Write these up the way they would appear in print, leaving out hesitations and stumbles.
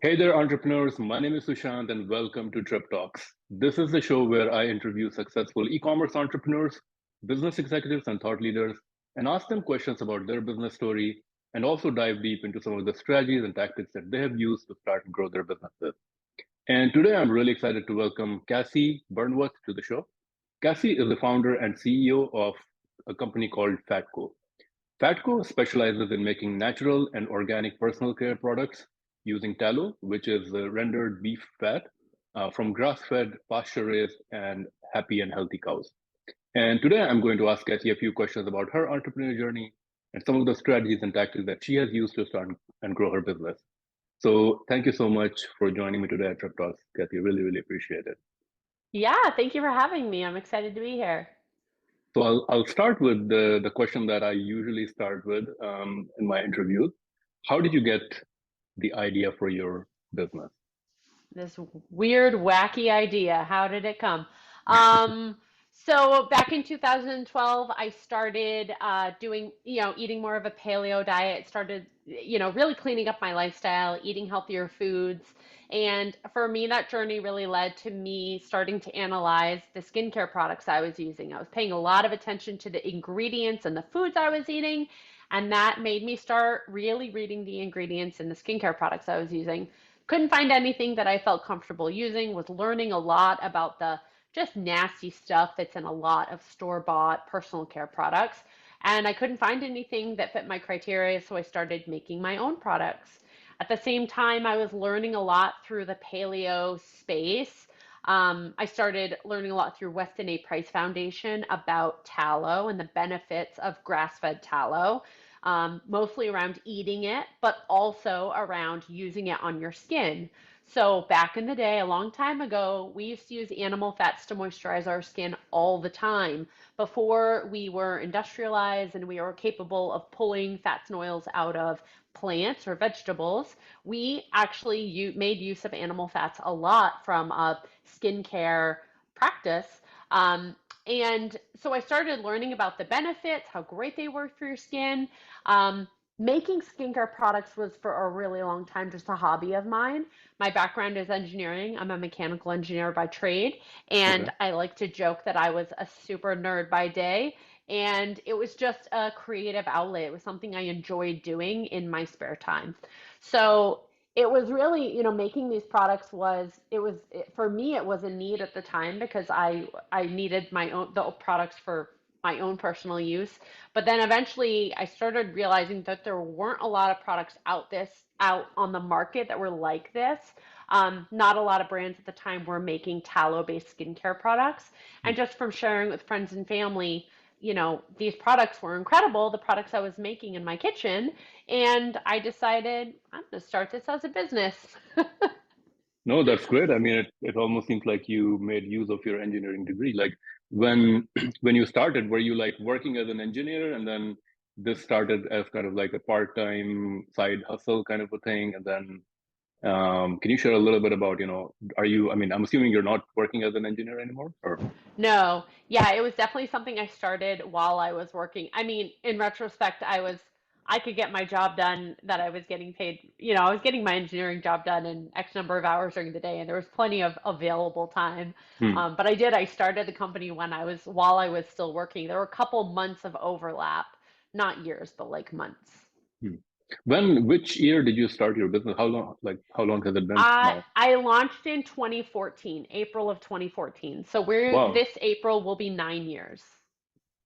Hey there, entrepreneurs. My name is Sushant, and welcome to Trip Talks. This is the show where I interview successful e commerce entrepreneurs, business executives, and thought leaders, and ask them questions about their business story, and also dive deep into some of the strategies and tactics that they have used to start and grow their businesses. And today I'm really excited to welcome Cassy Burnvoth to the show. Cassy is the founder and CEO of a company called FATCO. Fatco specializes in making natural and organic personal care products using tallow, which is rendered beef fat from grass-fed, pasture-raised, and happy and healthy cows. And today I'm going to ask Kathy a few questions about her entrepreneurial journey and some of the strategies and tactics that she has used to start and grow her business. So thank you so much for joining me today at Trip Talks, Kathy. Really, really appreciate it. Yeah, thank you for having me. I'm excited to be here. So I'll start with the question that I usually start with in my interviews. How did you get the idea for your business? This weird, wacky idea. How did it come? Um, so back in 2012, I started doing, eating more of a paleo diet, started, really cleaning up my lifestyle, eating healthier foods. And for me, that journey really led to me starting to analyze the skincare products I was using. I was paying a lot of attention to the ingredients and the foods I was eating. And that made me start really reading the ingredients in the skincare products I was using. Couldn't find anything that I felt comfortable using, was learning a lot about the just nasty stuff that's in a lot of store-bought personal care products. And I couldn't find anything that fit my criteria, so I started making my own products. At the same time, I was learning a lot through the paleo space. I started learning a lot through Weston A. Price Foundation about tallow and the benefits of grass-fed tallow, mostly around eating it, but also around using it on your skin. So back in the day, a long time ago, we used to use animal fats to moisturize our skin all the time before we were industrialized and we were capable of pulling fats and oils out of plants or vegetables. We actually made use of animal fats a lot from a skincare practice. And so I started learning about the benefits, how great they were for your skin. Um, Making skincare products was for a really long time just a hobby of mine. My background is engineering. I'm a mechanical engineer by trade, Okay. and I like to joke that I was a super nerd by day. And it was just a creative outlet. It was something I enjoyed doing in my spare time. So it was really, making these products for me, it was a need at the time because I needed the products for my own personal use. But then eventually I started realizing that there weren't a lot of products out on the market that were like this. Not a lot of brands at the time were making tallow-based skincare products. And just from sharing with friends and family, these products were incredible, the products I was making in my kitchen, and I decided I'm going to start this as a business. No, that's great. I mean, it almost seems like you made use of your engineering degree. Like when when you started, were you like working as an engineer and then this started as kind of like a part-time side hustle kind of a thing? And then can you share a little bit about, are you, I mean, I'm assuming you're not working as an engineer anymore, or? No, yeah, it was definitely something I started while I was working. I mean, in retrospect, I could get my job done that I was getting paid. I was getting my engineering job done in X number of hours during the day, and there was plenty of available time. Hmm. But I started the company while I was still working. There were a couple months of overlap, not years, but like months. Hmm. Which year did you start your business? How long has it been I now? I launched in 2014, April of 2014. So Wow. this April will be 9 years.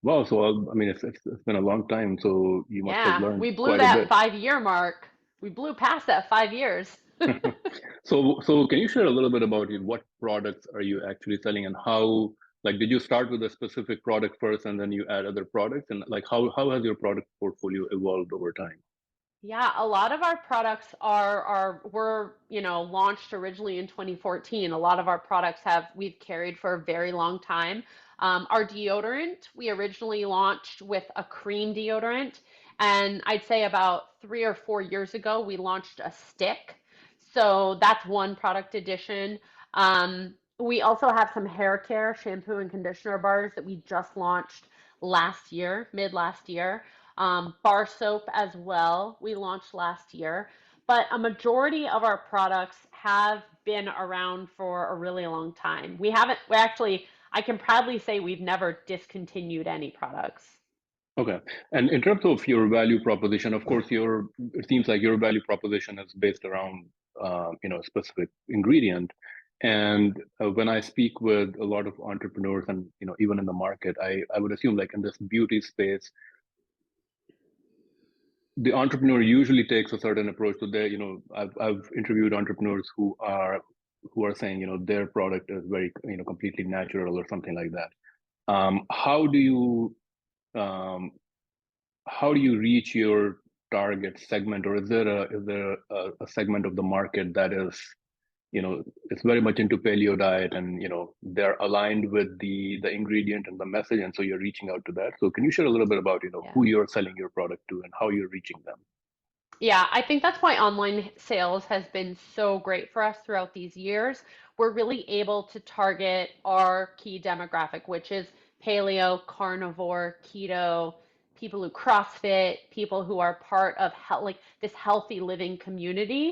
Wow. So, I mean, it's been a long time. So you must have Yeah, learned we blew quite a that bit. 5 year mark. We blew past that 5 years. So can you share a little bit about it? What products are you actually selling and how, like, did you start with a specific product first and then you add other products? And like, how has your product portfolio evolved over time? Yeah, a lot of our products were, launched originally in 2014. A lot of our products we've carried for a very long time. Our deodorant, we originally launched with a cream deodorant, and I'd say about 3 or 4 years ago, we launched a stick. So that's one product addition. We also have some hair care, shampoo and conditioner bars that we just launched mid last year. Bar soap as well, we launched last year. but a majority of our products have been around for a really long time. We actually, I can proudly say we've never discontinued any products. Okay. And in terms of your value proposition, of course, it seems like your value proposition is based around, a specific ingredient. And when I speak with a lot of entrepreneurs and, even in the market, I would assume like in this beauty space, the entrepreneur usually takes a certain approach to their, I've interviewed entrepreneurs who are saying, their product is very, completely natural or something like that. How do you um, how do you reach your target segment, or is there a segment of the market that is, it's very much into paleo diet, and they're aligned with the ingredient and the message, and so you're reaching out to that. So can you share a little bit about Yeah. who you're selling your product to and how you're reaching them? Yeah, I think that's why online sales has been so great for us throughout these years. We're really able to target our key demographic, which is paleo, carnivore, keto, people who CrossFit, people who are part of like this healthy living community.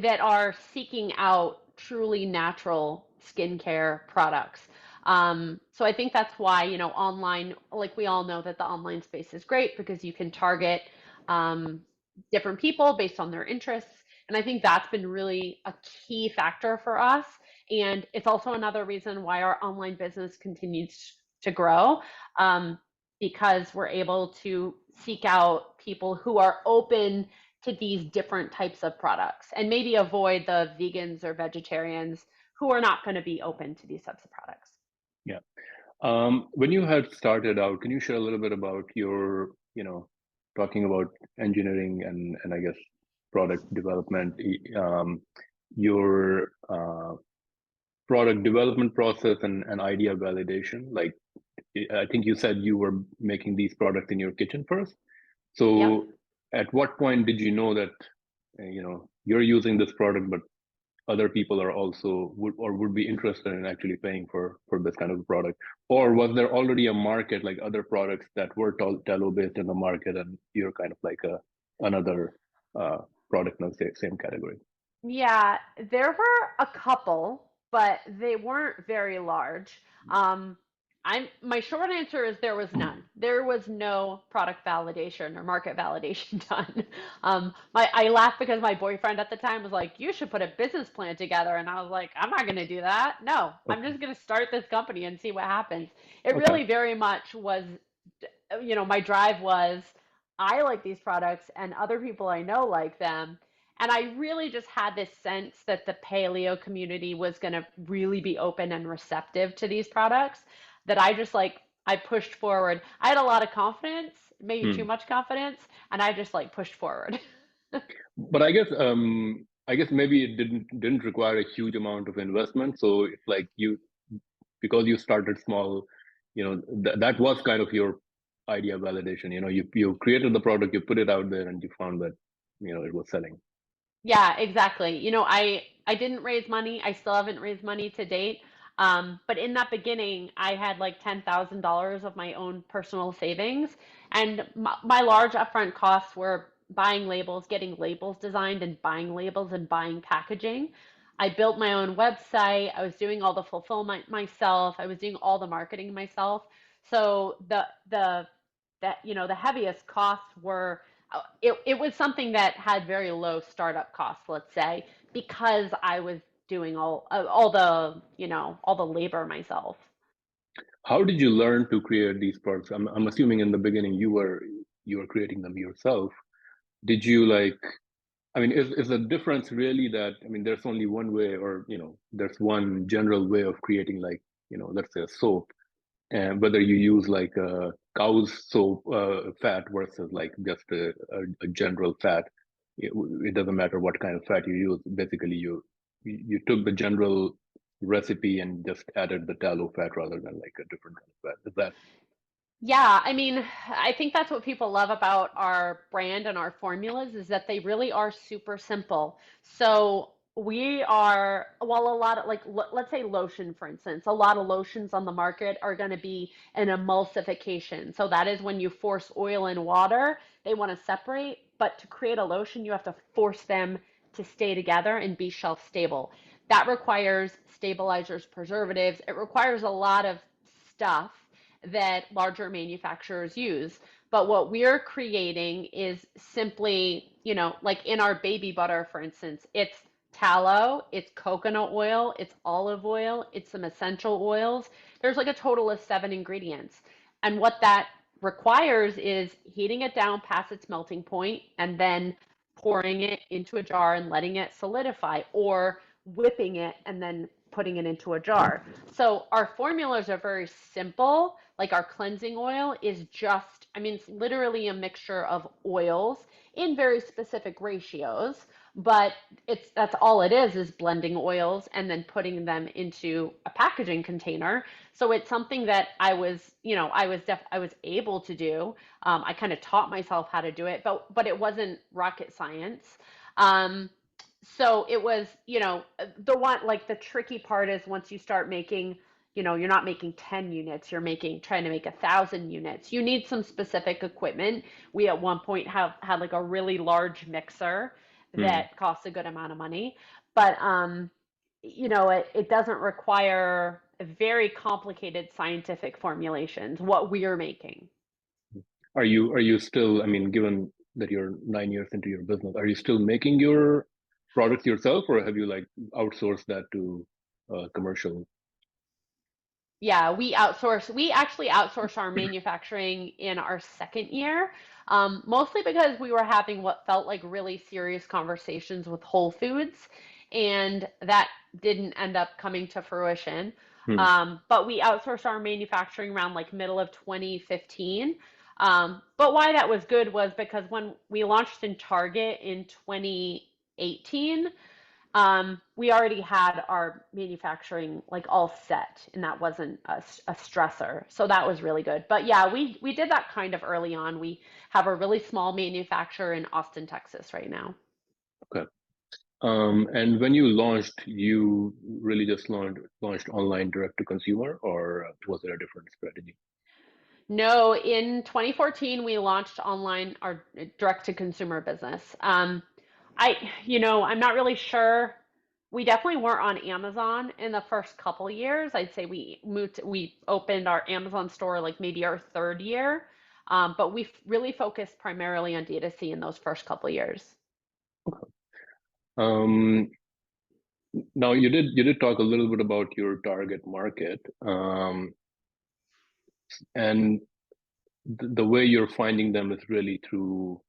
That are seeking out truly natural skincare products. So I think that's why, online, like we all know that the online space is great because you can target um, different people based on their interests. And I think that's been really a key factor for us. And it's also another reason why our online business continues to grow, um, because we're able to seek out people who are open to these different types of products and maybe avoid the vegans or vegetarians who are not going to be open to these types of products. Yeah. When you had started out, can you share a little bit about your, talking about engineering and I guess product development, your product development process and idea validation? Like, I think you said you were making these products in your kitchen first. Yep. So, at what point did you know that, you're using this product, but other people are also would be interested in actually paying for this kind of product? Or was there already a market like other products that were tallow based in the market, and you're kind of like another uh, product in the same category? Yeah, there were a couple, but they weren't very large. My short answer is there was none. There was no product validation or market validation done. I laughed because my boyfriend at the time was like, "You should put a business plan together," and I was like, "I'm not going to do that. No, I'm Okay. just going to start this company and see what happens." It Okay. really very much was, my drive was, I like these products and other people I know like them. And I really just had this sense that the paleo community was going to really be open and receptive to these products, that I just like, I pushed forward. I had a lot of confidence, maybe too Hmm. much confidence, and I just like pushed forward. But I guess maybe it didn't require a huge amount of investment. So it's like because you started small, that was kind of your idea validation. You created the product, you put it out there, and you found that it was selling. Yeah, exactly. I didn't raise money. I still haven't raised money to date. But in that beginning, I had like $10,000 of my own personal savings, and my large upfront costs were buying labels, getting labels designed, and buying labels and buying packaging. I built my own website. I was doing all the fulfillment myself. I was doing all the marketing myself. So the heaviest costs were, it was something that had very low startup costs, let's say, because I was doing all the labor myself. How did you learn to create these products? I'm assuming in the beginning you were creating them yourself. Did you like? I mean, is the difference really that, I mean, there's only one way, or there's one general way of creating, like, let's say a soap, and whether you use like a cow's soap fat versus like just a general fat, it doesn't matter what kind of fat you use. Basically, you took the general recipe and just added the tallow fat rather than like a different kind of fat. Is that? Yeah, I mean, I think that's what people love about our brand and our formulas is that they really are super simple. So we are, while a lot of like, let's say lotion, for instance, a lot of lotions on the market are going to be an emulsification. So that is when you force oil and water, they want to separate. but to create a lotion, you have to force them to stay together and be shelf stable. That requires stabilizers, preservatives. It requires a lot of stuff that larger manufacturers use. But what we're creating is simply, like in our baby butter, for instance, it's tallow, it's coconut oil, it's olive oil, it's some essential oils. There's like a total of 7 ingredients. And what that requires is heating it down past its melting point and then pouring it into a jar and letting it solidify, or whipping it and then putting it into a jar. So our formulas are very simple. Like our cleansing oil is just, I mean, it's literally a mixture of oils in very specific ratios, but that's all it is blending oils and then putting them into a packaging container. So it's something that I was able to do. I kind of taught myself how to do it, but it wasn't rocket science. Um, so it was, the one, like the tricky part is once you start making, you're not making 10 units, you're trying to make 1,000 units. You need some specific equipment. We at one point had like a really large mixer Hmm. that costs a good amount of money, but it doesn't require very complicated scientific formulations, what we're making. Are you still, I mean, given that you're 9 years into your business, are you still making your products yourself, or have you like outsourced that to commercial? Yeah, we outsource. We actually outsourced our manufacturing in our second year, mostly because we were having what felt like really serious conversations with Whole Foods, and that didn't end up coming to fruition. Hmm. But we outsourced our manufacturing around like middle of 2015. But why that was good was because when we launched in Target in 2018, we already had our manufacturing like all set, and that wasn't a stressor. So that was really good. But yeah, we did that kind of early on. We have a really small manufacturer in Austin, Texas right now. Okay. And when you launched, you really just launched online direct to consumer, or was there a different strategy? No, in 2014 we launched online our direct to consumer business. I'm not really sure. We definitely weren't on Amazon in the first couple years. I'd say we opened our Amazon store like maybe our third year. But we really focused primarily on D2C in those first couple years. Um, Now you did talk a little bit about your target market, and the way you're finding them is really through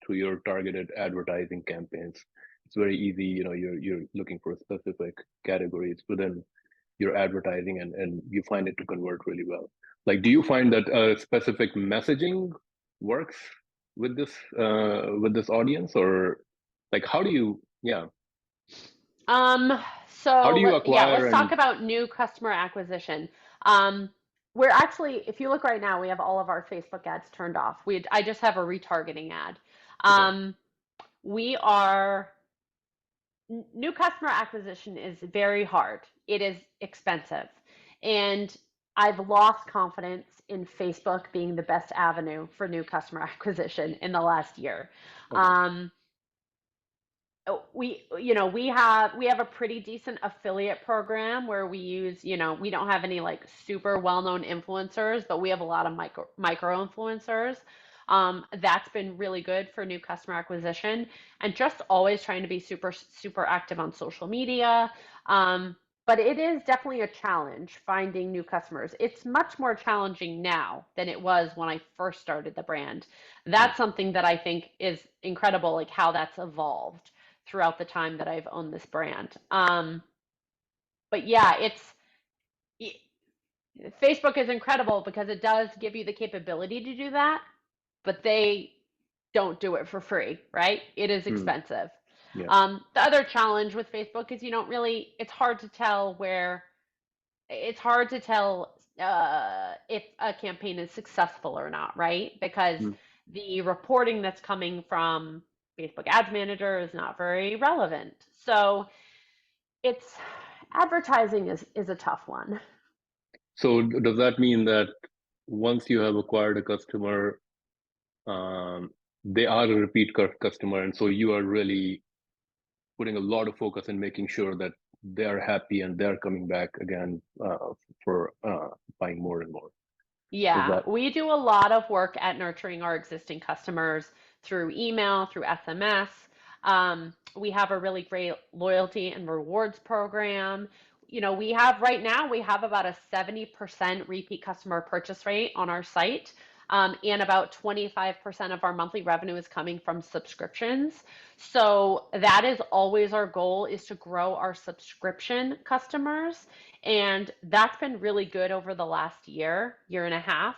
your targeted advertising campaigns. It's very easy, you're looking for specific categories within your advertising, and you find it to convert really well. Like, do you find that specific messaging works with this audience, or like Um, how so do you yeah, acquire let's talk and about new customer acquisition. Um, we're actually, if you look right now, we have all of our Facebook ads turned off. I just have a retargeting ad. okay. Um, we are New customer acquisition is very hard. It is expensive. And I've lost confidence in Facebook being the best avenue for new customer acquisition in the last year. Okay. Um, we have a pretty decent affiliate program where we use, we don't have any like super well-known influencers, but we have a lot of micro influencers. That's been really good for new customer acquisition, and just always trying to be super super active on social media. But it is definitely a challenge finding new customers. It's much more challenging now than it was when I first started the brand. Mm. That's something that I think is incredible, like how that's evolved throughout the time that I've owned this brand. But yeah, it, Facebook is incredible because it does give you the capability to do that, but they don't do it for free, right? It is Mm. expensive. Yeah. The other challenge with Facebook is it's hard to tell if a campaign is successful or not, right? Because Mm. the reporting that's coming from Facebook Ads Manager is not very relevant. So it's advertising is a tough one. So does that mean that once you have acquired a customer, they are a repeat customer, and so you are really putting a lot of focus in making sure that they are happy and they're coming back again for buying more and more. Is Yeah, that we do a lot of work at nurturing our existing customers through email, through SMS. We have a really great loyalty and rewards program. We have right now, we have about a 70% repeat customer purchase rate on our site. And about 25% of our monthly revenue is coming from subscriptions. So that is always our goal is to grow our subscription customers. And that's been really good over the last year and a half.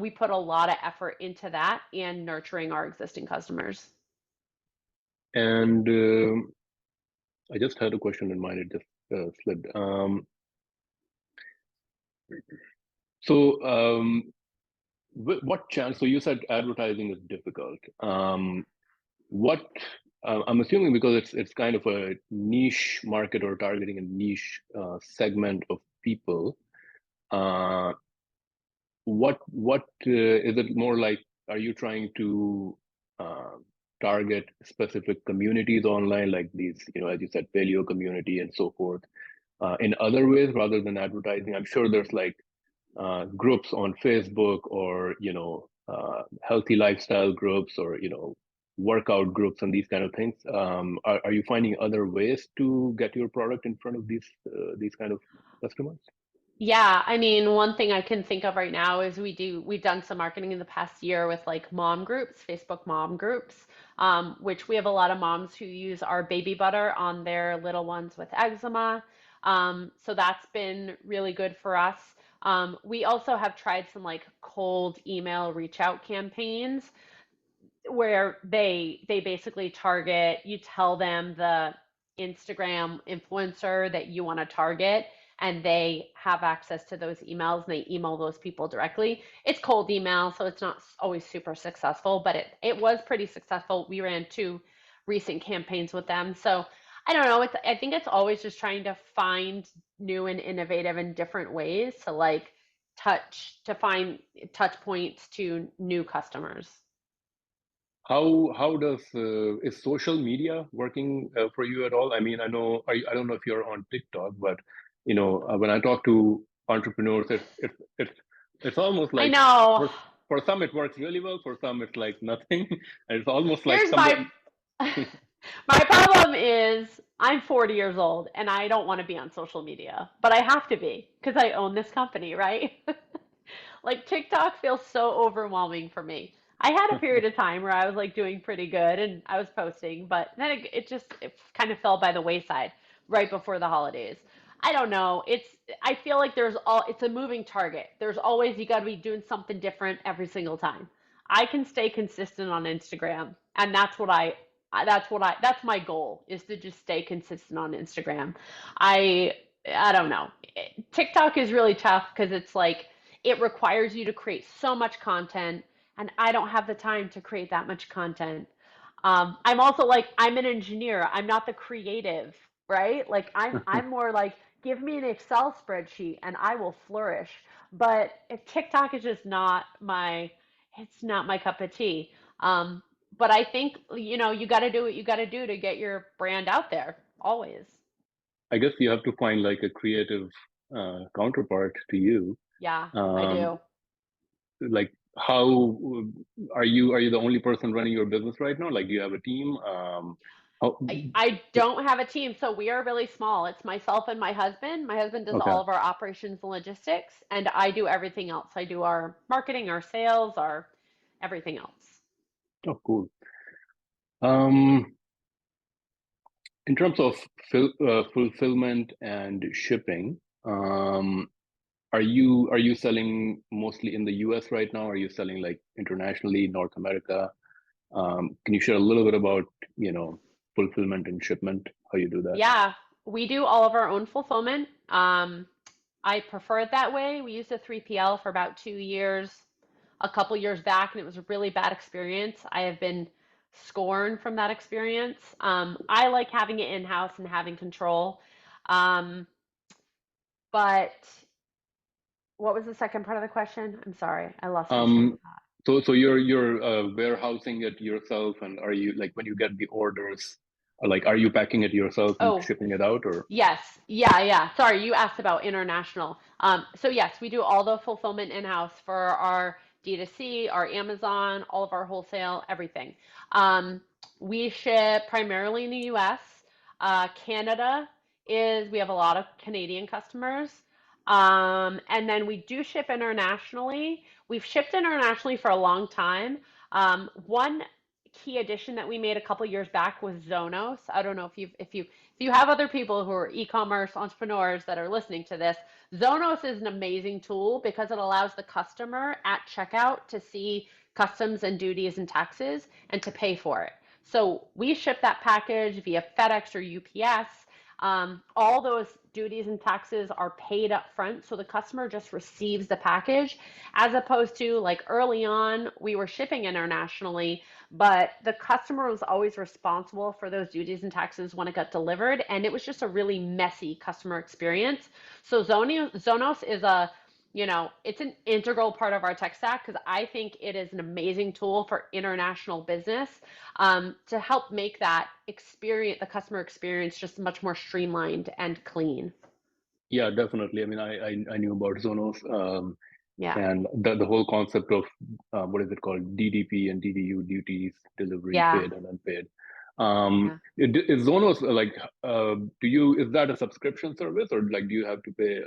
We put a lot of effort into that and nurturing our existing customers. and I just had a question in mind. It just slipped. So, what chance? So you said advertising is difficult. What I'm assuming because it's kind of a niche market or targeting a niche segment of people. Uh, what is it more like? Are you trying to uh, target specific communities online, like these, as you said, paleo community and so forth, in other ways rather than advertising? I'm sure there's like groups on Facebook or healthy lifestyle groups or workout groups and these kind of things. Are you finding other ways to get your product in front of these kind of customers? Yeah, I mean, one thing I can think of right now is we've done some marketing in the past year with like mom groups, Facebook mom groups, which we have a lot of moms who use our baby butter on their little ones with eczema. So that's been really good for us. We also have tried some like cold email reach out campaigns where they basically target, you tell them the Instagram influencer that you want to target and they have access to those emails and they email those people directly. It's cold email, so it's not always super successful, but it was pretty successful. We ran two recent campaigns with them. So I don't know, I think it's always just trying to find new and innovative and different ways to like find touch points to new customers. How does is social media working for you at all? I mean, I don't know if you're on TikTok, but when I talk to entrepreneurs, it's almost I like know. for for some it works really well, for some it's like nothing, and it's almost like Here's somebody. my problem is I'm 40 years old and I don't want to be on social media, but I have to be because I own this company, right? Like TikTok feels so overwhelming for me. I had a period of time where I was like doing pretty good and I was posting, but then it kind of fell by the wayside right before the holidays. I don't know. I feel like it's a moving target. There's always you got to be doing something different every single time. I can stay consistent on Instagram, and that's my goal is to just stay consistent on Instagram. I I don't know. TikTok is really tough because it's like it requires you to create so much content, and I don't have the time to create that much content. I'm also like I'm an engineer. I'm not the creative, right? Like I'm more like give me an Excel spreadsheet and I will flourish. But if TikTok is just not my it's not my cup of tea. But I think you got to do what you got to do to get your brand out there always. I guess you have to find like a creative counterpart to you. Yeah, I Um, do. like how are you the only person running your business right now? Like, do you have a team? How, I don't have a team, so we are really small. It's myself and my husband. My husband does okay. all of our operations and logistics, and I do everything else. I do our marketing, our sales, our everything else. Oh, cool. Um, in terms of fulfillment and shipping, are you selling mostly in the US right now? Are you selling like internationally, North America? Can you share a little bit about, you know, fulfillment and shipment, how you do that? Yeah, we do all of our own fulfillment. I prefer it that way. We used a 3PL for about 2 years, a couple years back, and it was a really bad experience. I have been scorned from that experience. I like having it in-house and having control. Um, but what was the second part of the question? I'm sorry, I lost my train of Um, thought. So you're warehousing it yourself, and are you like when you get the orders, like are you packing it yourself and Oh, shipping it out, or yes. Yeah, yeah. Sorry, you asked about international. So yes, we do all the fulfillment in-house for our D2C, our Amazon, all of our wholesale, everything. Um, we ship primarily in the US. Canada we have a lot of Canadian customers. And then we do ship internationally. We've shipped internationally for a long time. One key addition that we made a couple years back was Zonos. I don't know if you have other people who are e-commerce entrepreneurs that are listening to this, Zonos is an amazing tool because it allows the customer at checkout to see customs and duties and taxes and to pay for it. So we ship that package via FedEx or UPS. All those duties and taxes are paid up front, so the customer just receives the package, as opposed to like early on, we were shipping internationally, but the customer was always responsible for those duties and taxes when it got delivered, and it was just a really messy customer experience. So Zonos is it's an integral part of our tech stack because I think it is an amazing tool for international business, to help make that experience, the customer experience, just much more streamlined and clean. yeah, definitely. I mean, I knew about Zonos, Yeah, and the whole concept of what is it called, DDP and DDU, duties, delivery, yeah, paid and unpaid. yeah. Is Zonos like is that a subscription service, or like do you have to pay,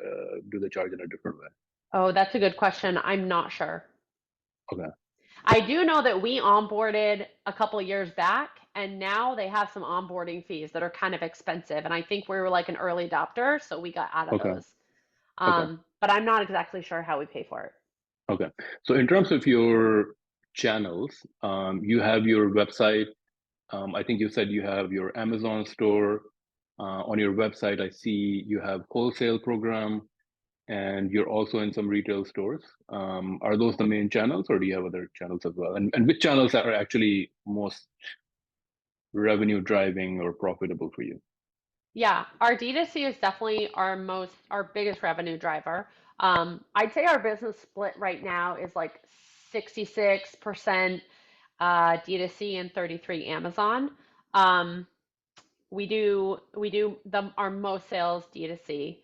do they charge in a different way? Oh, that's a good question. I'm not sure. Okay, I do know that we onboarded a couple of years back, and now they have some onboarding fees that are kind of expensive. And I think we were like an early adopter, so we got out of okay, those. okay, But I'm not exactly sure how we pay for it. okay. So in terms of your channels, you have your website. I think you said you have your Amazon store. On your website, I see you have wholesale program, and you're also in some retail stores. Are those the main channels, or do you have other channels as well? And which channels are actually most revenue driving or profitable for you? Yeah, our D2C is definitely our biggest revenue driver. I'd say our business split right now is like 66% D2C and 33 Amazon. Um, we do our most sales D2C.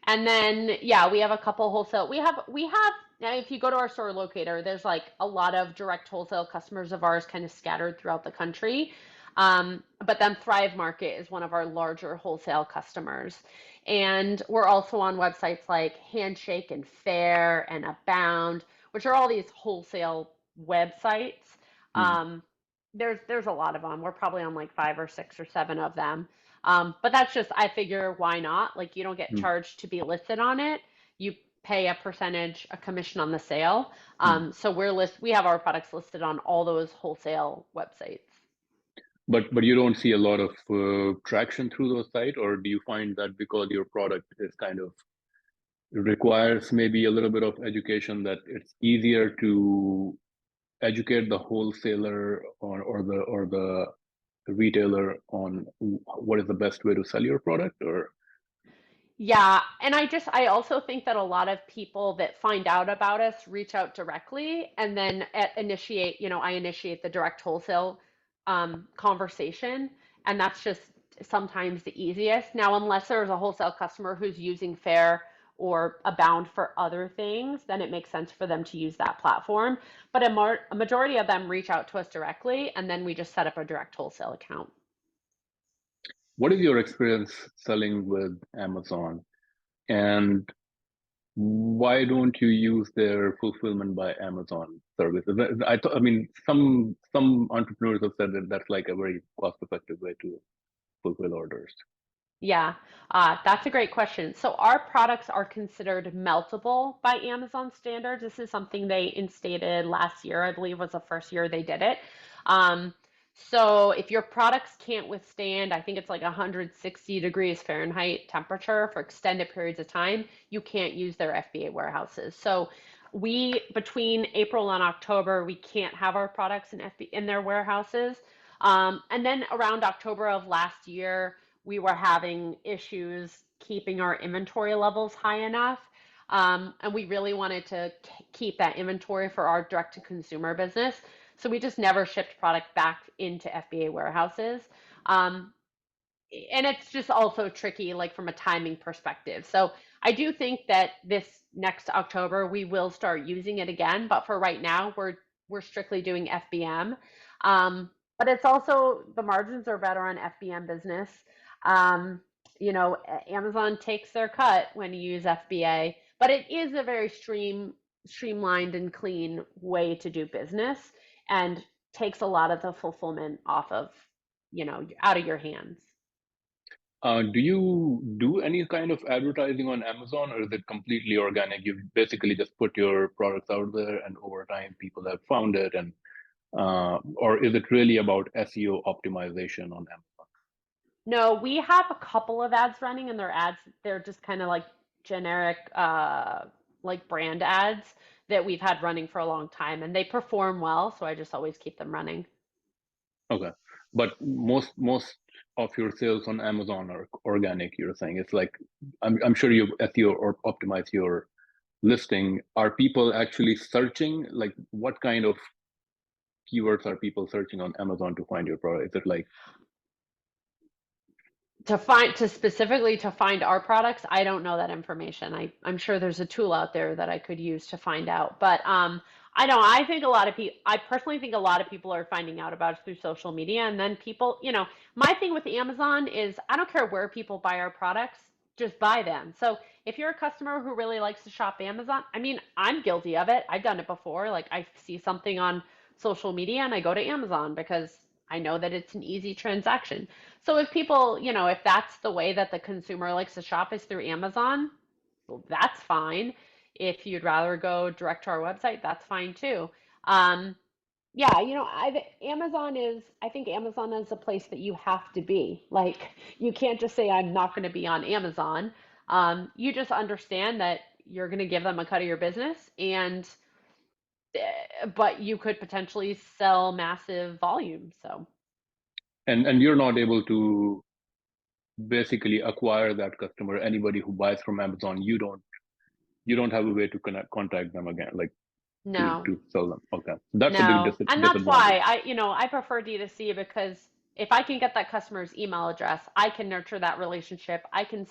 And then yeah, we have a couple wholesale. We have now if you go to our store locator, there's like a lot of direct wholesale customers of ours kind of scattered throughout the country. But then Thrive Market is one of our larger wholesale customers. And we're also on websites like Handshake and Fair and Abound, which are all these wholesale websites. Mhm. Um, there's a lot of them. We're probably on like five or six or seven of them. But that's just, I figure, why not? Like, you don't get Mhm. charged to be listed on it. You pay a percentage, a commission on the sale. Mhm. So we have our products listed on all those wholesale websites. But you don't see a lot of traction through those sites, or do you find that because your product is kind of requires maybe a little bit of education, that it's easier to educate the wholesaler or the retailer on what is the best way to sell your product, or Yeah, and I also think that a lot of people that find out about us reach out directly and then I initiate the direct wholesale conversation, and that's just sometimes the easiest. Now, unless there's a wholesale customer who's using Fair or Abound for other things, then it makes sense for them to use that platform. But a majority of them reach out to us directly, and then we just set up a direct wholesale account. what is your experience selling with Amazon? And why don't you use their fulfillment by Amazon services? I mean, some entrepreneurs have said that that's like a very cost-effective way to fulfill orders. Yeah, that's a great question. So our products are considered meltable by Amazon standards. This is something they instated last year, I believe was the first year they did it. Um, so if your products can't withstand, I think it's like 160 degrees Fahrenheit temperature for extended periods of time, you can't use their FBA warehouses. So between April and October, we can't have our products in their warehouses. And then around October of last year, we were having issues keeping our inventory levels high enough. And we really wanted to keep that inventory for our direct to consumer business. So we just never shipped product back into FBA warehouses. Um, and it's just also tricky, like from a timing perspective. So I do think that this next October we will start using it again, but for right now we're strictly doing FBM. But it's also the margins are better on FBM business. Um, Amazon takes their cut when you use FBA, but it is a very streamlined and clean way to do business and takes a lot of the fulfillment off of, out of your hands. Do you do any kind of advertising on Amazon, or is it completely organic? You basically just put your products out there, and over time, people have found it, and or is it really about SEO optimization on Amazon? No, we have a couple of ads running, and they're just kind of like generic, like brand ads that we've had running for a long time, and they perform well, so I just always keep them running. Okay, but most of your sales on Amazon are organic. You're saying it's like I'm sure you SEO or optimize your listing. Are people actually searching? Like, what kind of keywords are people searching on Amazon to find your product? Is it like To find our products, I don't know that information. I'm sure there's a tool out there that I could use to find out. But I don't I think a lot of people I personally think a lot of people are finding out about it through social media. And then people, my thing with Amazon is I don't care where people buy our products, just buy them. So if you're a customer who really likes to shop Amazon, I mean, I'm guilty of it. I've done it before. Like I see something on social media and I go to Amazon because I know that it's an easy transaction. So if people, if that's the way that the consumer likes to shop is through Amazon, well, that's fine. If you'd rather go direct to our website, that's fine too. Um, yeah, I think Amazon is a place that you have to be. Like, you can't just say, I'm not going to be on Amazon. You just understand that you're going to give them a cut of your business but you could potentially sell massive volume. So. and you're not able to basically acquire that customer. Anybody who buys from Amazon, you don't have a way to contact them again, like to No. to sell them. Okay, that's a big No, and that's disadvantage. why I prefer D2C because if I can get that customer's email address, I can nurture that relationship. I can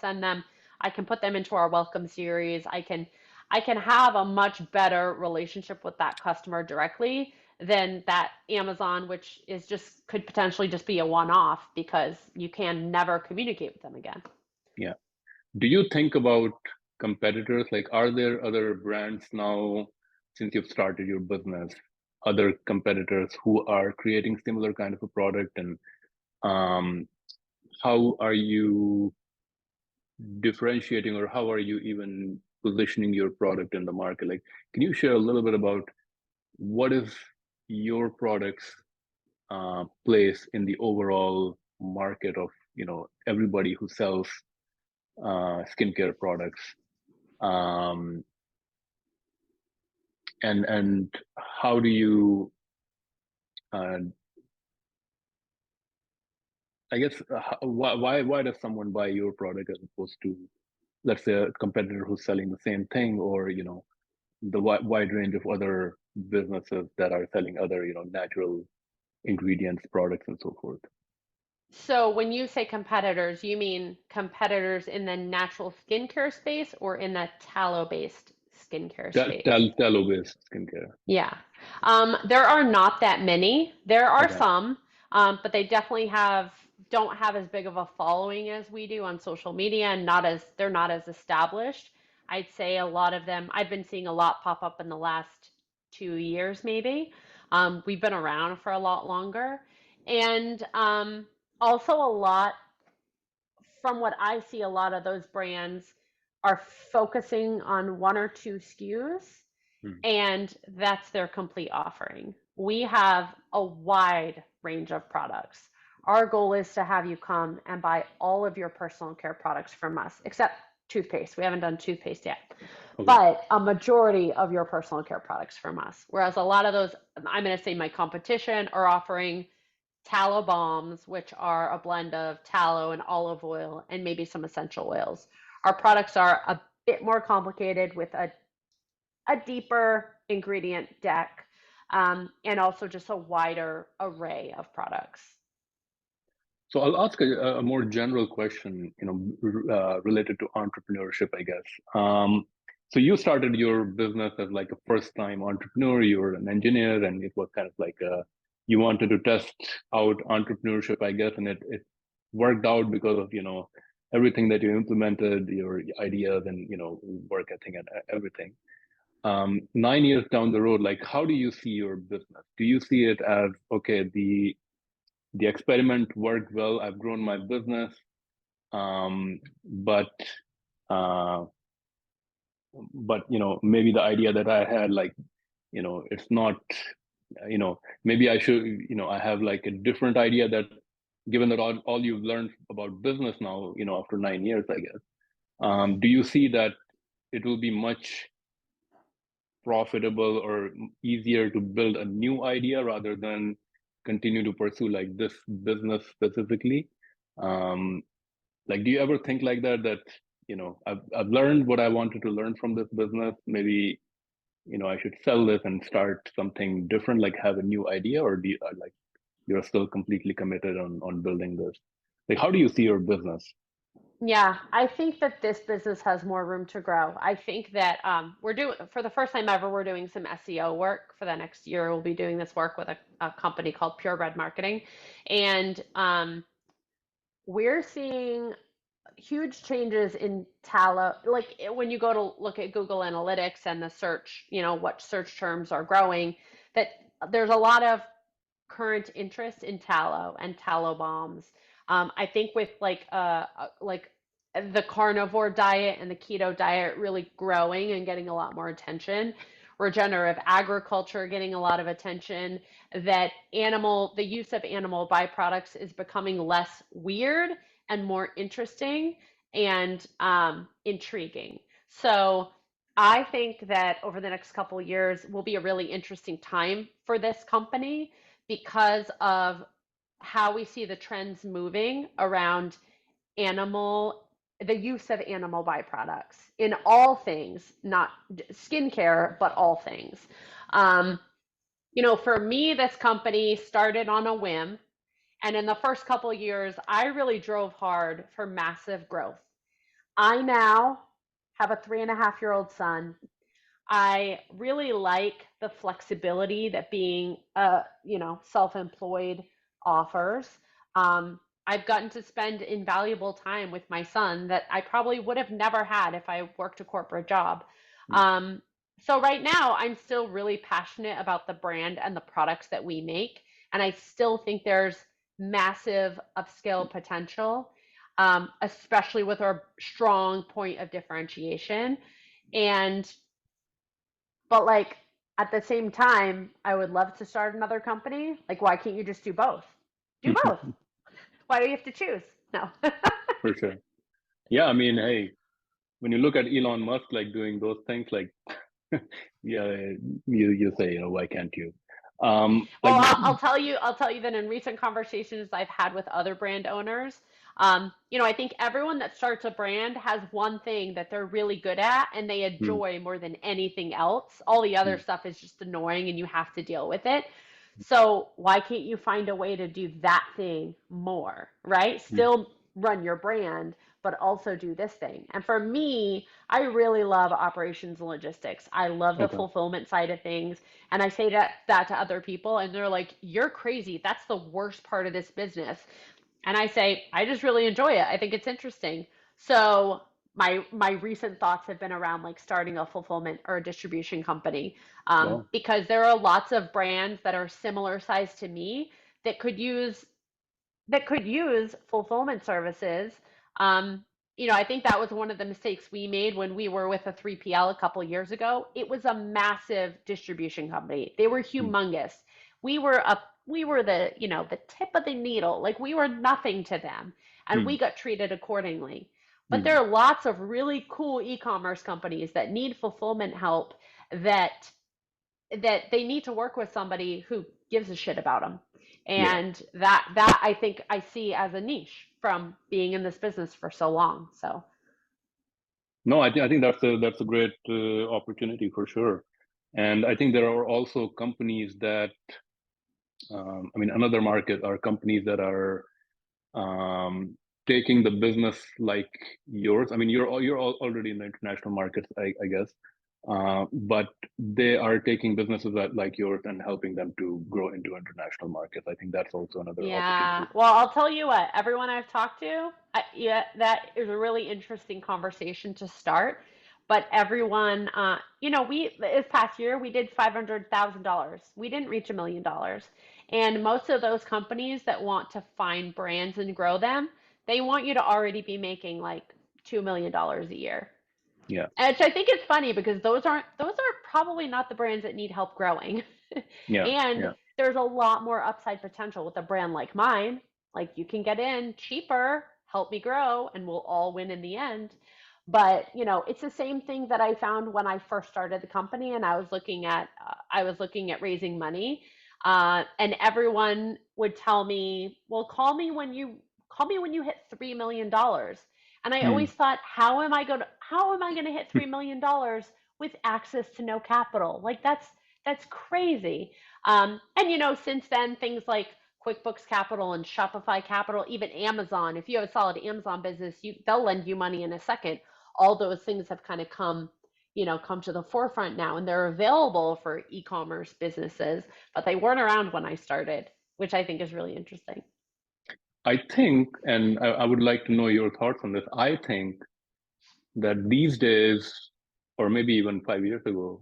put them into our welcome series. I can have a much better relationship with that customer directly than that Amazon, which is just could potentially just be a one-off because you can never communicate with them again. Yeah. Do you think about competitors? Like, are there other brands now, since you've started your business, other competitors who are creating similar kind of a product? And um, how are you differentiating, or how are you even positioning your product in the market? Like, can you share a little bit about what is your product's place in the overall market of everybody who sells skincare products, um, and how do you uh, I guess why does someone buy your product as opposed to, let's say, a competitor who's selling the same thing, or the wide range of other businesses that are selling other natural ingredients, products, and so forth. So when you say competitors, you mean competitors in the natural skincare space or in the tallow-based skincare space? Tallow-based skincare. Yeah. There are not that many. There are Okay. some, but they definitely don't have as big of a following as we do on social media and they're not as established. I'd say a lot of them, I've been seeing a lot pop up in the last 2 years maybe. We've been around for a lot longer. And also a lot from what I see, a lot of those brands are focusing on one or two SKUs, Hmm. and that's their complete offering. We have a wide range of products. Our goal is to have you come and buy all of your personal care products from us, except toothpaste. We haven't done toothpaste yet, Okay. but a majority of your personal care products from us. Whereas a lot of those, I'm going to say my competition, are offering tallow balms, which are a blend of tallow and olive oil and maybe some essential oils. Our products are a bit more complicated with a deeper ingredient deck, and also just a wider array of products. So I'll ask a more general question, related to entrepreneurship, I guess. So you started your business as like a first-time entrepreneur. You were an engineer, and it was kind of like you wanted to test out entrepreneurship, I guess, and it worked out because of everything that you implemented, your ideas, and work ethic and everything. 9 years down the road, like how do you see your business? Do you see it as okay, the experiment worked well. I've grown my business, but uh, maybe the idea that I had, like, it's not, maybe I should, I have like a different idea that, given that all you've learned about business now, after 9 years, I guess, do you see that it will be much profitable or easier to build a new idea rather than continue to pursue like this business specifically? Um, like, do you ever think like that? That I've learned what I wanted to learn from this business. Maybe I should sell this and start something different, like have a new idea, or do you like you're still completely committed on building this? Like, how do you see your business? Yeah, I think that this business has more room to grow. I think that we're doing, for the first time ever, we're doing some SEO work for the next year. We'll be doing this work with a company called Purebred Marketing. And we're seeing huge changes in tallow. Like when you go to look at Google Analytics and the search, what search terms are growing, that there's a lot of current interest in tallow and tallow bombs. I think with like the carnivore diet and the keto diet really growing and getting a lot more attention, regenerative agriculture getting a lot of attention, that the use of animal byproducts is becoming less weird and more interesting and intriguing. So I think that over the next couple of years will be a really interesting time for this company because of how we see the trends moving around the use of animal byproducts in all things, not skincare, but all things. Um, for me, this company started on a whim. And in the first couple of years, I really drove hard for massive growth. I now have a 3.5-year-old son. I really like the flexibility that being self-employed offers. I've gotten to spend invaluable time with my son that I probably would have never had if I worked a corporate job. Um, so right now, I'm still really passionate about the brand and the products that we make, and I still think there's massive upscale potential, especially with our strong point of differentiation. And but like at the same time, I would love to start another company. Like, why can't you just do both? Do both. Why do you have to choose? No. For sure. Yeah, I mean, hey, when you look at Elon Musk like doing those things, like yeah, you say, why can't you? Like, Well, I'll tell you that in recent conversations I've had with other brand owners, I think everyone that starts a brand has one thing that they're really good at and they mm, enjoy more than anything else. All the other mm, stuff is just annoying and you have to deal with it. So why can't you find a way to do that thing more, right? mm, Still run your brand, but also do this thing. And for me, I really love operations and logistics. I love the okay, fulfillment side of things. And I say that to other people, and they're like, "You're crazy. That's the worst part of this business." And I say, "I just really enjoy it. I think it's interesting." So my recent thoughts have been around like starting a fulfillment or a distribution company, well, because there are lots of brands that are similar size to me that could use fulfillment services. Um, I think that was one of the mistakes we made when we were with a 3PL a couple of years ago. It was a massive distribution company. They were mm, humongous. We were the tip of the needle. Like we were nothing to them, and we mm, got treated accordingly. But there mm, are lots of really cool e-commerce companies that need fulfillment help that that they need to work with somebody who gives a shit about them. yeah. And that I think I see as a niche from being in this business for so long. So No, I think that's a great opportunity for sure. And I think there are also companies that, I mean, another market are companies that are taking the business like yours. I mean, already in the international markets, I guess, but they are taking businesses like yours and helping them to grow into international markets. I think that's also another Yeah. opportunity. Well, I'll tell you what, everyone I've talked to, yeah, that is a really interesting conversation to start. But everyone, we this past year we did $500,000. We didn't reach $1 million. And most of those companies that want to find brands and grow them, they want you to already be making like $2 million a year. Yeah, Which I think is funny because those are probably not the brands that need help growing. yeah, And yeah. there's a lot more upside potential with a brand like mine. Like you can get in cheaper, help me grow, and we'll all win in the end. But, it's the same thing that I found when I first started the company and I was looking at raising money. And everyone would tell me, "Well, call me when you hit $3 million." And I always Hmm. thought, how am I going to hit $3 million with access to no capital? Like that's crazy. And since then, things like QuickBooks Capital and Shopify Capital, even Amazon, if you have a solid Amazon business, they'll lend you money in a second. All those things have kind of come to the forefront now, and they're available for e-commerce businesses, but they weren't around when I started, which I think is really interesting. I think, and I would like to know your thoughts on this. I think that these days, or maybe even 5 years ago,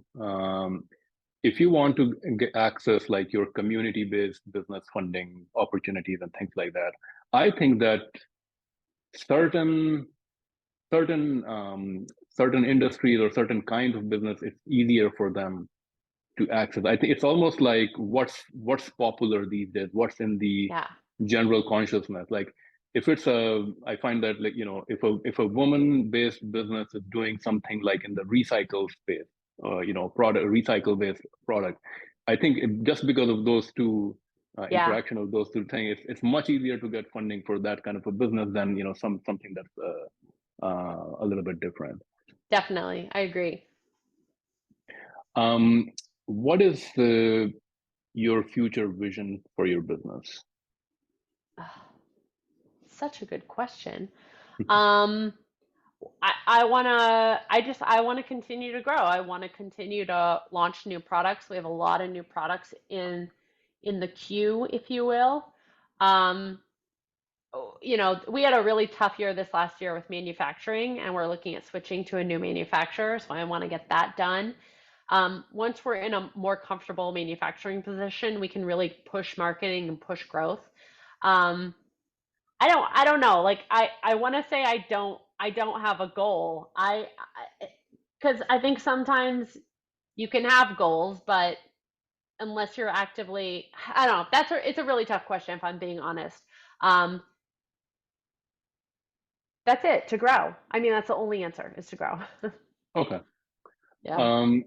if you want to get access like your community-based business funding opportunities and things like that, I think that certain certain industries or certain kinds of business, it's easier for them to access. I think it's almost like what's popular these days, what's in the Yeah. general consciousness. Like if it's a, I find that like if a woman-based business is doing something like in the recycle space, product recycle based product, I think just because of those two Yeah, interaction of those two things, it's much easier to get funding for that kind of a business than something that's a little bit different. definitely. I agree. Um, what is your future vision for your business? Such a good question. Um, I want to continue to grow. I want to continue to launch new products. We have a lot of new products in the queue, if you will. Um, we had a really tough year this last year with manufacturing, and we're looking at switching to a new manufacturer. So I want to get that done. Once we're in a more comfortable manufacturing position, we can really push marketing and push growth. Um, I don't know. Like I want to say I don't have a goal. Because I think sometimes you can have goals, but unless you're actively, I don't know. It's a really tough question if I'm being honest. Um, that's it, to grow. I mean, that's the only answer is to grow. Okay. Yeah. Um,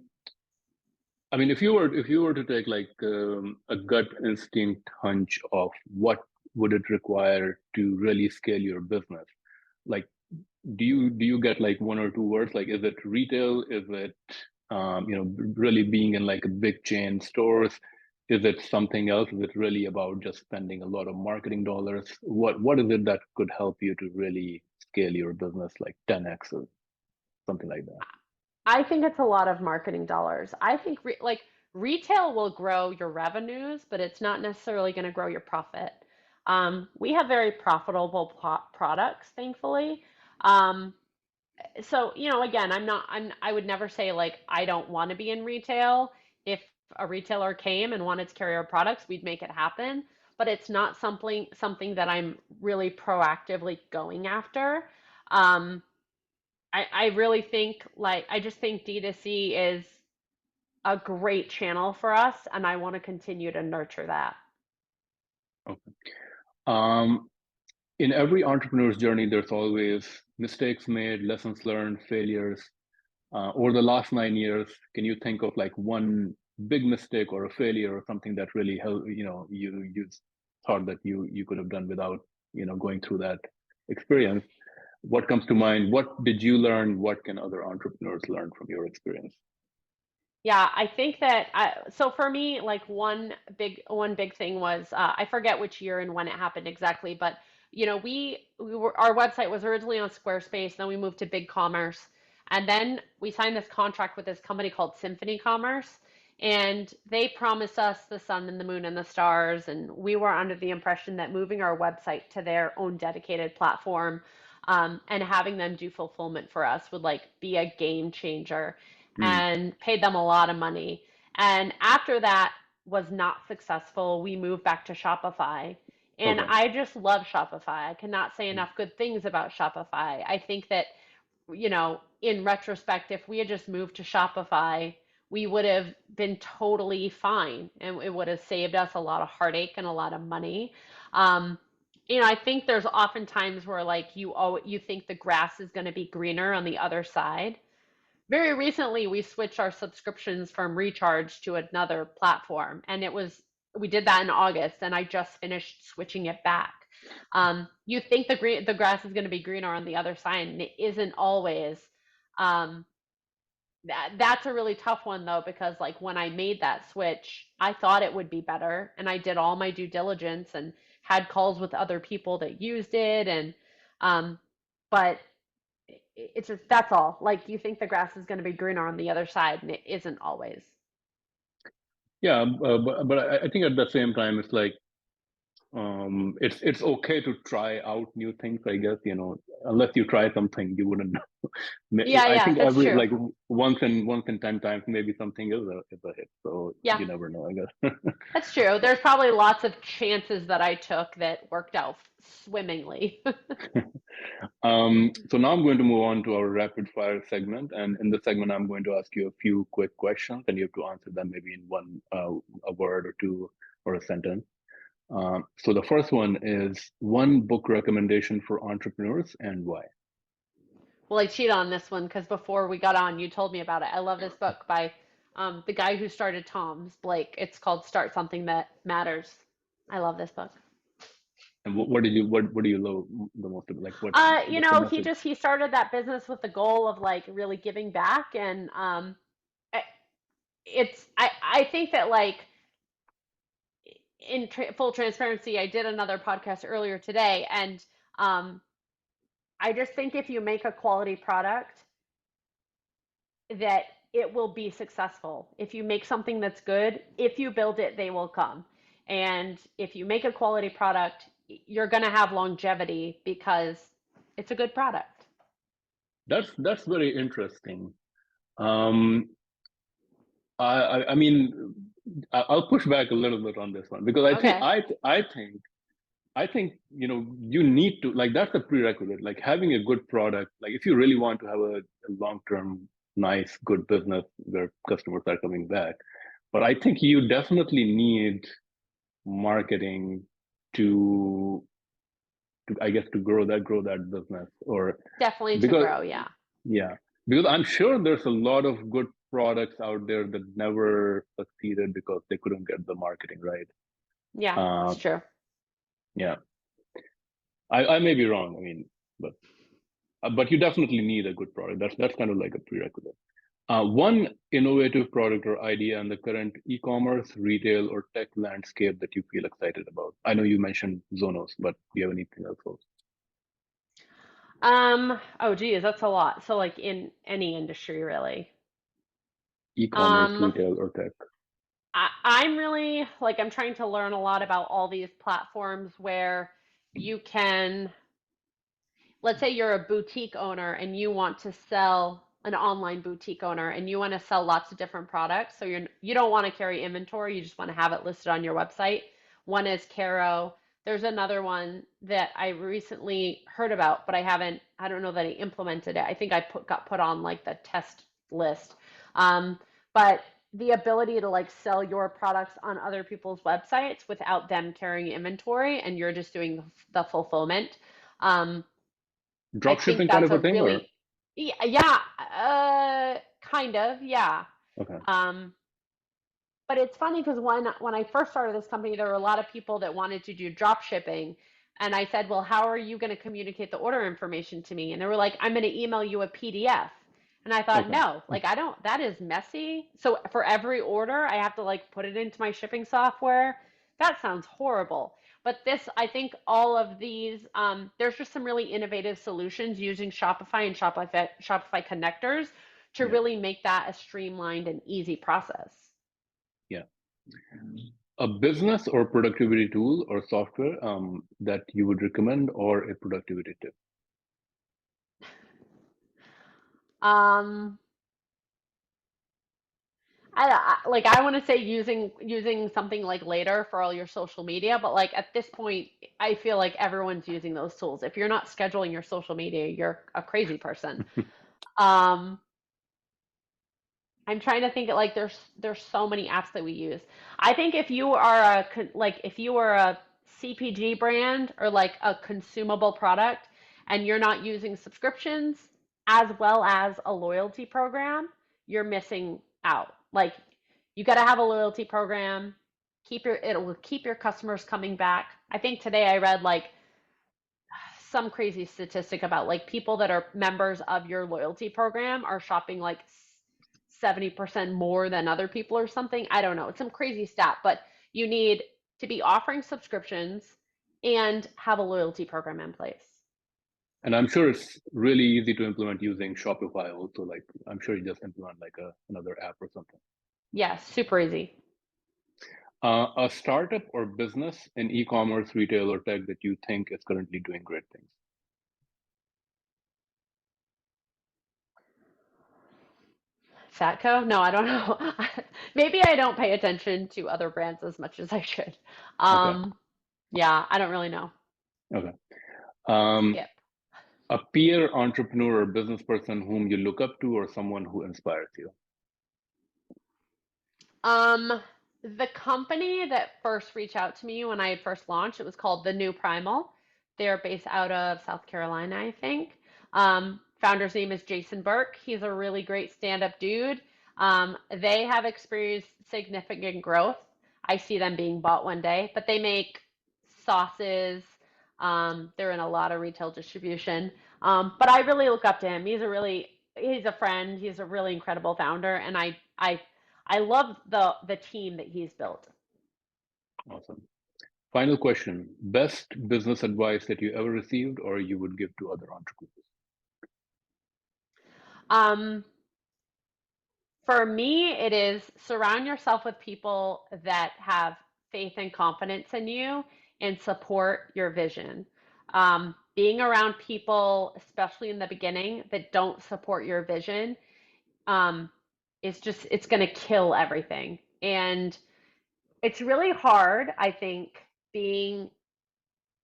I mean, if you were to take like a gut instinct hunch of what would it require to really scale your business, like do you get like one or two words? Like, is it retail? Is it really being in like a big chain stores? Is it something else? Is it really about just spending a lot of marketing dollars? What is it that could help you to really scale your business like 10x or something like that? I think it's a lot of marketing dollars. I think like retail will grow your revenues, but it's not necessarily going to grow your profit. We have very profitable products, thankfully. Um, so, again, I would never say like I don't want to be in retail. If a retailer came and wanted to carry our products, we'd make it happen. But it's not something that I'm really proactively going after. Um, I really think like I just think D2C is a great channel for us, and I want to continue to nurture that. Okay. Um, in every entrepreneur's journey, there's always mistakes made, lessons learned, failures. Over the last 9 years, can you think of like one big mistake or a failure or something that really helped, you thought that you could have done without, going through that experience? What comes to mind? What did you learn? What can other entrepreneurs learn from your experience? Yeah, I think that so for me, like one big thing was I forget which year and when it happened exactly, but we were our website was originally on Squarespace, then we moved to BigCommerce, and then we signed this contract with this company called Symphony Commerce, and they promised us the sun and the moon and the stars, and we were under the impression that moving our website to their own dedicated platform, and having them do fulfillment for us would like be a game changer Mm, and paid them a lot of money. And after that was not successful, we moved back to Shopify. And okay. I just love Shopify. I cannot say enough good things about Shopify. I think that, in retrospect, if we had just moved to Shopify, we would have been totally fine and it would have saved us a lot of heartache and a lot of money. Um, I think there's often times where like you think the grass is going to be greener on the other side. Very recently, we switched our subscriptions from Recharge to another platform, and we did that in August, and I just finished switching it back. You think the grass is going to be greener on the other side, and it isn't always. Um, that's a really tough one though, because like when I made that switch, I thought it would be better, and I did all my due diligence and had calls with other people that used it, and but it's just that's all. Like you think the grass is going to be greener on the other side, and it isn't always. Yeah, but I think at the same time, it's like it's okay to try out new things. I guess unless you try something, you wouldn't know. Yeah, I yeah, think that's every true. like once in 10 times, maybe something is a hit. So Yeah, you never know, I guess. that's true. There's probably lots of chances that I took that worked out swimmingly. So now I'm going to move on to our rapid fire segment, and in this segment, I'm going to ask you a few quick questions, and you have to answer them maybe in one a word or two or a sentence. So the first one is one book recommendation for entrepreneurs and why. Well, I cheat on this one because before we got on, you told me about it. I love this book by the guy who started Tom's, Blake. It's called Start Something That Matters. I love this book. And what do you love the most? Like what's the He message? just he started that business with the goal of like really giving back, and I- I think that like in full transparency, I did another podcast earlier today, and um, I just think if you make a quality product, that it will be successful. If you make something that's good, if you build it, they will come. And if you make a quality product, you're going to have longevity because it's a good product. That's very interesting. Um, I mean, I'll push back a little bit on this one because Okay. I think you need to like that's a prerequisite. Like having a good product, like if you really want to have a long-term, nice, good business where customers are coming back, but I think you definitely need marketing to I guess to grow that business or Definitely to because grow. Yeah. yeah, because I'm sure there's a lot of good products out there that never succeeded because they couldn't get the marketing right. Yeah, Uh, it's true. yeah, I may be wrong. I mean, but you definitely need a good product. That's kind of like a prerequisite. One innovative product or idea in the current e-commerce, retail, or tech landscape that you feel excited about. I know you mentioned Zonos, but do you have anything else? Oh geez, that's a lot. So like in any industry really. E-commerce, Um, retail, or tech? I'm really like I'm trying to learn a lot about all these platforms where you can, let's say you're a boutique owner and you want to sell an online boutique owner and you want to sell lots of different products. So you don't want to carry inventory, you just want to have it listed on your website. One is Caro. There's another one that I recently heard about, but I don't know that I implemented it. I think got put on like the test list. But the ability to like sell your products on other people's websites without them carrying inventory and you're just doing the fulfillment. Um, I Drop think shipping kind that's of a a thing, or really, yeah, kind of, yeah. okay. Um, but it's funny because when I first started this company, there were a lot of people that wanted to do drop shipping, And I said, well, how are you going to communicate the order information to me? And they were like, I'm going to email you a PDF. And I thought, Okay. no, like I don't, that is messy. So for every order, I have to like put it into my shipping software. That sounds horrible. But this, I think all of these, there's just some really innovative solutions using Shopify and Shopify connectors to Yeah. really make that a streamlined and easy process. Yeah. A business or productivity tool or software that you would recommend, or a productivity tip? Um, like I want to say using something like Later for all your social media, but like at this point, I feel like everyone's using those tools. If you're not scheduling your social media, you're a crazy person. Um, I'm trying to think like there's so many apps that we use. I think if you are like if you are a CPG brand or like a consumable product and you're not using subscriptions as well as a loyalty program, you're missing out. Like you got to have a loyalty program. It will keep your customers coming back. I think today I read like some crazy statistic about like people that are members of your loyalty program are shopping like 70% more than other people or something. I don't know. It's some crazy stat, but you need to be offering subscriptions and have a loyalty program in place. And I'm sure it's really easy to implement using Shopify also. Like I'm sure you just implement like another app or something. Yeah, super easy. A startup or business in e-commerce, retail, or tech that you think is currently doing great things. Fatco? No, I don't know. Maybe I don't pay attention to other brands as much as I should. Okay. Um, yeah, I don't really know. Okay. Um, Skip. a peer entrepreneur or business person whom you look up to, or someone who inspires you. Um, the company that first reached out to me when I had first launched, it was called The New Primal. They're based out of South Carolina, I think. Founder's name is Jason Burke. He's a really great stand-up dude. They have experienced significant growth. I see them being bought one day, but they make sauces. They're in a lot of retail distribution. But I really look up to him. He's a friend. He's a really incredible founder, and I love the team that he's built. Awesome. Final question. Best business advice that you ever received or you would give to other entrepreneurs? Um, for me, it is surround yourself with people that have faith and confidence in you and support your vision. Being around people, especially in the beginning, that don't support your vision, um, it's going to kill everything. And it's really hard, I think, being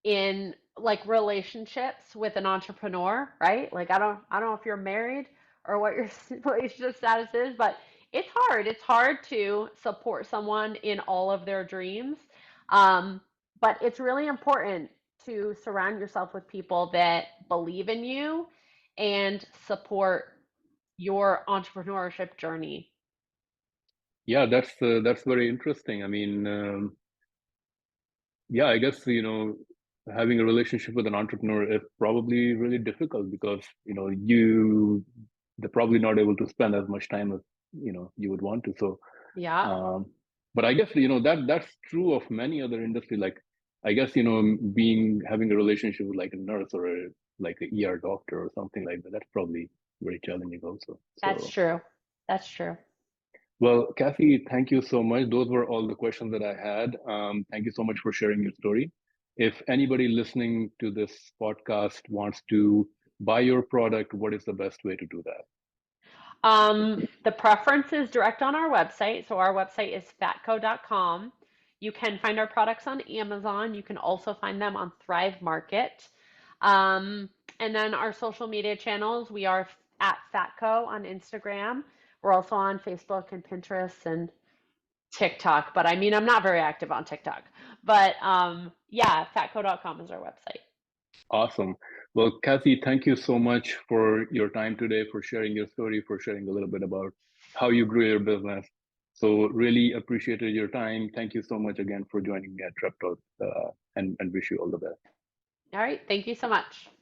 in like relationships with an entrepreneur, right? Like I don't know if you're married or what your relationship status is, but it's hard. It's hard to support someone in all of their dreams. Um, but it's really important to surround yourself with people that believe in you and support your entrepreneurship journey. Yeah, that's very interesting. I mean, yeah, I guess having a relationship with an entrepreneur is probably really difficult because they're probably not able to spend as much time as you would want to. So, Yeah. um, but I guess that's true of many other industry. Like I guess being having a relationship with like a nurse or like a ER doctor or something like that. That's probably very challenging also. That's So. true. That's true. Well, Kathy, thank you so much. Those were all the questions that I had. Thank you so much for sharing your story. If anybody listening to this podcast wants to buy your product, what is the best way to do that? The preference is direct on our website. So our website is fatco.com. You can find our products on Amazon. You can also find them on Thrive Market. And then our social media channels, we are at Fatco on Instagram. We're also on Facebook and Pinterest and TikTok, but I mean, I'm not very active on TikTok. But yeah, fatco.com is our website. Awesome. Well, Kathy, thank you so much for your time today, for sharing your story, for sharing a little bit about how you grew your business. So really appreciated your time. Thank you so much again for joining me at Trep Talk, and wish you all the best. All right. Thank you so much.